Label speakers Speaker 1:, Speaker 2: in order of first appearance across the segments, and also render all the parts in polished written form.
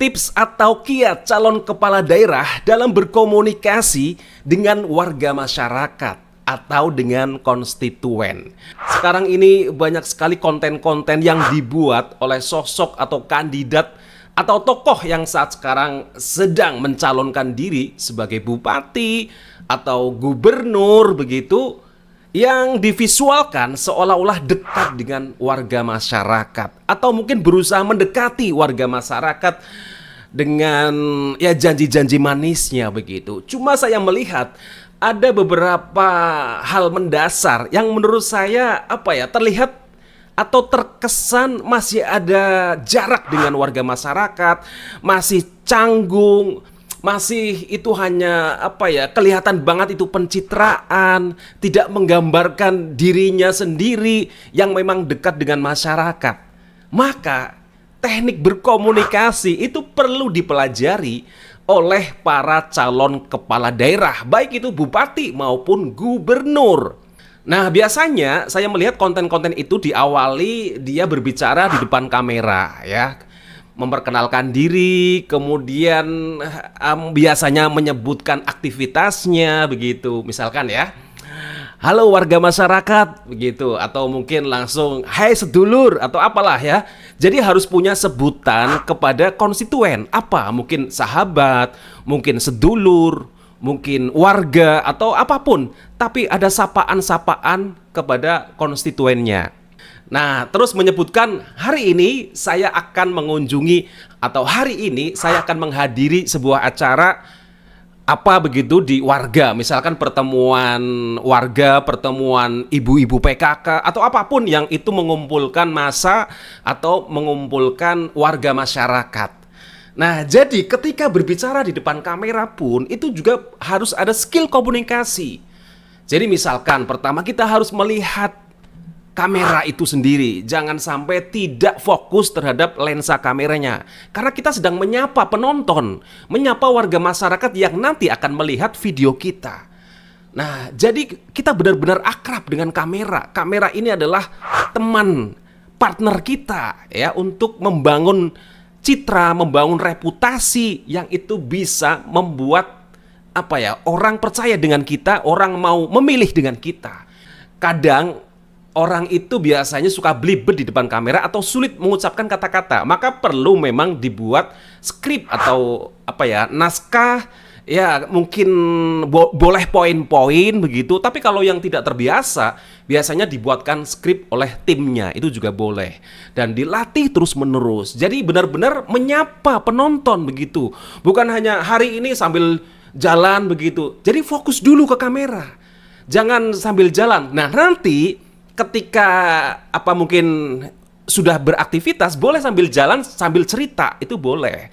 Speaker 1: Tips atau kiat calon kepala daerah dalam berkomunikasi dengan warga masyarakat atau dengan konstituen. Sekarang ini banyak sekali konten-konten yang dibuat oleh sosok atau kandidat atau tokoh yang saat sekarang sedang mencalonkan diri sebagai bupati atau gubernur begitu, yang divisualkan seolah-olah dekat dengan warga masyarakat atau mungkin berusaha mendekati warga masyarakat dengan ya janji-janji manisnya begitu. Cuma saya melihat ada beberapa hal mendasar yang menurut saya terlihat atau terkesan masih ada jarak dengan warga masyarakat, masih canggung, masih itu hanya kelihatan banget itu pencitraan, tidak menggambarkan dirinya sendiri yang memang dekat dengan masyarakat. Maka teknik berkomunikasi itu perlu dipelajari oleh para calon kepala daerah, baik itu bupati maupun gubernur. Nah, biasanya saya melihat konten-konten itu diawali dia berbicara di depan kamera ya, memperkenalkan diri, kemudian biasanya menyebutkan aktivitasnya begitu. Misalkan ya, halo warga masyarakat begitu, atau mungkin langsung hai sedulur atau apalah ya. Jadi harus punya sebutan kepada konstituen, mungkin sahabat, mungkin sedulur, mungkin warga atau apapun, tapi ada sapaan-sapaan kepada konstituennya. Nah, terus menyebutkan hari ini saya akan mengunjungi atau hari ini saya akan menghadiri sebuah acara begitu di warga, misalkan pertemuan warga, pertemuan ibu-ibu PKK atau apapun yang itu mengumpulkan massa atau mengumpulkan warga masyarakat. Nah, jadi ketika berbicara di depan kamera pun itu juga harus ada skill komunikasi. Jadi misalkan pertama kita harus melihat kamera itu sendiri, jangan sampai tidak fokus terhadap lensa kameranya, karena kita sedang menyapa penonton, menyapa warga masyarakat yang nanti akan melihat video kita. Nah, jadi kita benar-benar akrab dengan kamera. Kamera ini adalah teman, partner kita ya, untuk membangun citra, membangun reputasi yang itu bisa membuat orang percaya dengan kita, orang mau memilih dengan kita. Kadang orang itu biasanya suka belibet di depan kamera atau sulit mengucapkan kata-kata, maka perlu memang dibuat skrip atau naskah ya, mungkin boleh poin-poin begitu. Tapi kalau yang tidak terbiasa, biasanya dibuatkan skrip oleh timnya, itu juga boleh, dan dilatih terus-menerus. Jadi benar-benar menyapa penonton begitu, bukan hanya hari ini sambil jalan begitu. Jadi fokus dulu ke kamera, jangan sambil jalan. Nah, nanti ketika mungkin sudah beraktivitas, boleh sambil jalan sambil cerita, itu boleh.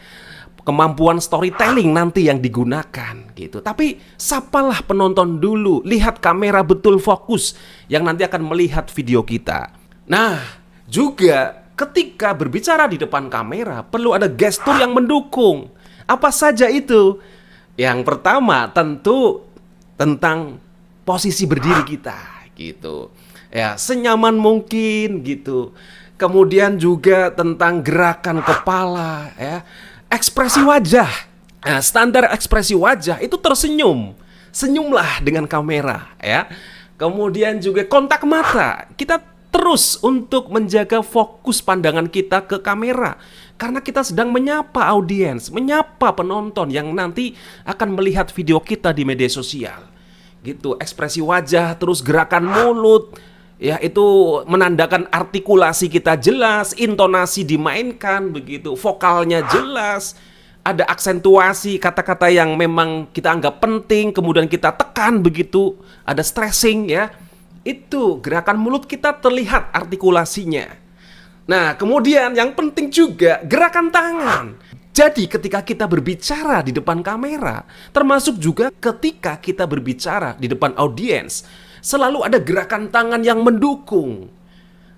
Speaker 1: Kemampuan storytelling nanti yang digunakan gitu. Tapi sapalah penonton dulu, lihat kamera betul, fokus yang nanti akan melihat video kita. Nah, juga ketika berbicara di depan kamera perlu ada gestur yang mendukung. Apa saja itu? Yang pertama tentu tentang posisi berdiri kita gitu. Ya, senyaman mungkin gitu. Kemudian juga tentang gerakan kepala ya, ekspresi wajah. Nah, standar ekspresi wajah itu tersenyum. Senyumlah dengan kamera ya. Kemudian juga kontak mata. Kita terus untuk menjaga fokus pandangan kita ke kamera, karena kita sedang menyapa audiens, menyapa penonton yang nanti akan melihat video kita di media sosial. Gitu, ekspresi wajah, terus gerakan mulut. Ya, itu menandakan artikulasi kita jelas, intonasi dimainkan begitu, vokalnya jelas, ada aksentuasi kata-kata yang memang kita anggap penting, kemudian kita tekan begitu, ada stressing ya. Itu gerakan mulut kita terlihat artikulasinya. Nah, kemudian yang penting juga gerakan tangan. Jadi ketika kita berbicara di depan kamera, termasuk juga ketika kita berbicara di depan audiens, selalu ada gerakan tangan yang mendukung.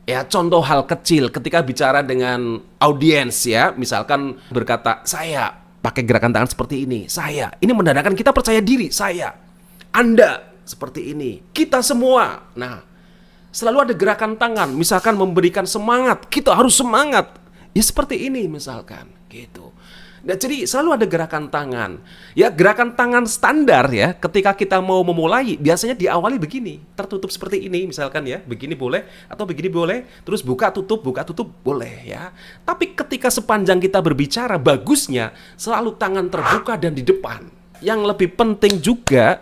Speaker 1: Ya, contoh hal kecil ketika bicara dengan audiens ya, misalkan berkata, saya pakai gerakan tangan seperti ini, saya. Ini menandakan kita percaya diri, saya. Anda seperti ini, kita semua. Nah, selalu ada gerakan tangan, misalkan memberikan semangat, kita harus semangat. Ya seperti ini misalkan, gitu. Nah, jadi selalu ada gerakan tangan. Ya, gerakan tangan standar ya, ketika kita mau memulai, biasanya diawali begini, tertutup seperti ini misalkan ya, begini boleh, atau begini boleh, terus buka tutup boleh ya. Tapi ketika sepanjang kita berbicara, bagusnya selalu tangan terbuka dan di depan. Yang lebih penting juga,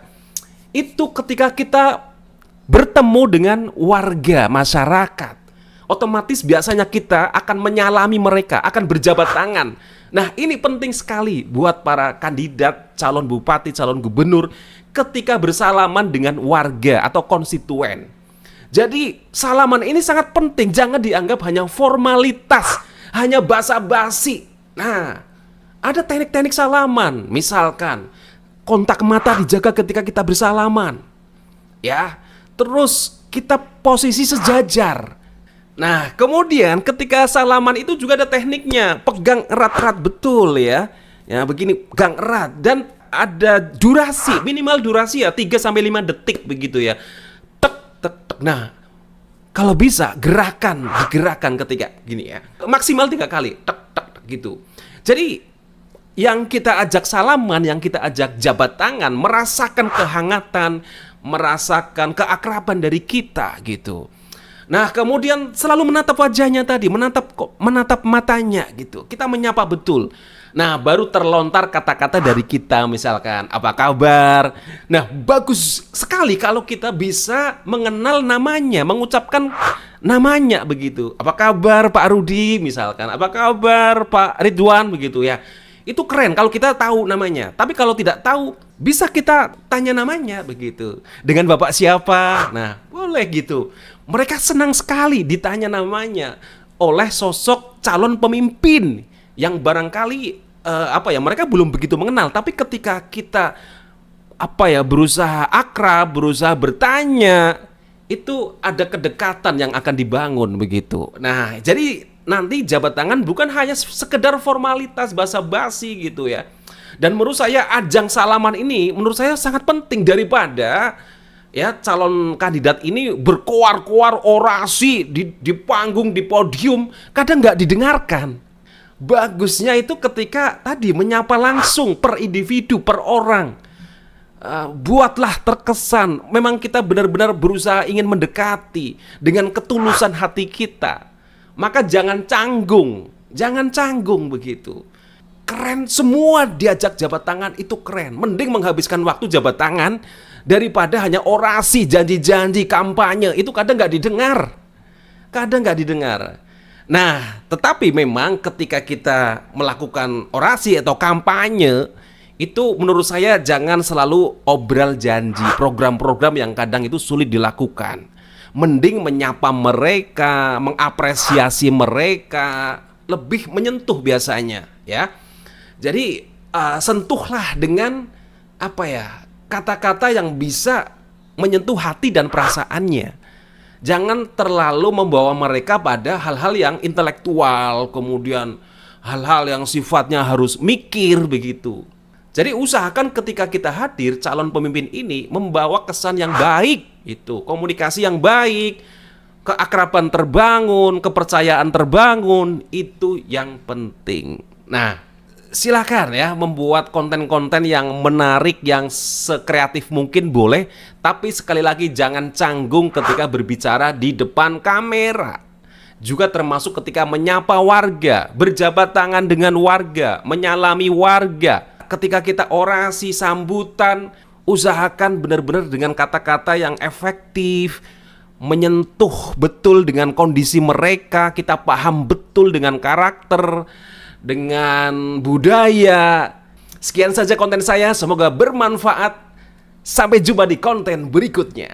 Speaker 1: itu ketika kita bertemu dengan warga masyarakat, otomatis biasanya kita akan menyalami mereka, akan berjabat tangan. Nah, ini penting sekali buat para kandidat calon bupati, calon gubernur ketika bersalaman dengan warga atau konstituen. Jadi, salaman ini sangat penting, jangan dianggap hanya formalitas, hanya basa-basi. Nah, ada teknik-teknik salaman, misalkan kontak mata dijaga ketika kita bersalaman. Ya, terus kita posisi sejajar. Nah, kemudian ketika salaman itu juga ada tekniknya. Pegang erat-erat betul ya. Ya, begini, pegang erat. Dan ada durasi, minimal durasi ya 3-5 detik begitu ya. Tek, tek, tek. Nah, kalau bisa digerakkan ketika gini ya. Maksimal 3 kali. Tek, tek, tek gitu. Jadi, yang kita ajak salaman, yang kita ajak jabat tangan, merasakan kehangatan, merasakan keakraban dari kita gitu. Nah, kemudian selalu menatap wajahnya tadi, menatap matanya gitu. Kita menyapa betul. Nah, baru terlontar kata-kata dari kita, misalkan apa kabar. Nah, bagus sekali kalau kita bisa mengenal namanya, mengucapkan namanya begitu. Apa kabar Pak Rudi misalkan, apa kabar Pak Ridwan begitu ya. Itu keren kalau kita tahu namanya. Tapi kalau tidak tahu, bisa kita tanya namanya begitu. Dengan Bapak siapa? Nah, boleh gitu. Mereka senang sekali ditanya namanya oleh sosok calon pemimpin yang barangkali mereka belum begitu mengenal. Tapi ketika kita berusaha akrab, berusaha bertanya, itu ada kedekatan yang akan dibangun begitu. Nah, jadi nanti jabat tangan bukan hanya sekedar formalitas basa-basi gitu ya. Dan menurut saya ajang salaman ini menurut saya sangat penting daripada ya calon kandidat ini berkoar-koar orasi di panggung, di podium, kadang nggak didengarkan. Bagusnya itu ketika tadi menyapa langsung per individu, per orang. Buatlah terkesan memang kita benar-benar berusaha ingin mendekati dengan ketulusan hati kita. Maka jangan canggung begitu. Keren, semua diajak jabat tangan itu keren. Mending menghabiskan waktu jabat tangan daripada hanya orasi, janji-janji, kampanye. Itu kadang nggak didengar. Nah, tetapi memang ketika kita melakukan orasi atau kampanye, itu menurut saya jangan selalu obral janji, program-program yang kadang itu sulit dilakukan. Mending menyapa mereka, mengapresiasi mereka, lebih menyentuh biasanya ya. Jadi sentuhlah dengan kata-kata yang bisa menyentuh hati dan perasaannya. Jangan terlalu membawa mereka pada hal-hal yang intelektual, kemudian hal-hal yang sifatnya harus mikir begitu. Jadi usahakan ketika kita hadir, calon pemimpin ini membawa kesan yang baik, itu komunikasi yang baik, keakraban terbangun, kepercayaan terbangun, itu yang penting. Nah, silakan ya membuat konten-konten yang menarik, yang sekreatif mungkin boleh, tapi sekali lagi jangan canggung ketika berbicara di depan kamera. Juga termasuk ketika menyapa warga, berjabat tangan dengan warga, menyalami warga. Ketika kita orasi sambutan, usahakan benar-benar dengan kata-kata yang efektif, menyentuh betul dengan kondisi mereka, kita paham betul dengan karakter, dengan budaya. Sekian saja konten saya, semoga bermanfaat. Sampai jumpa di konten berikutnya.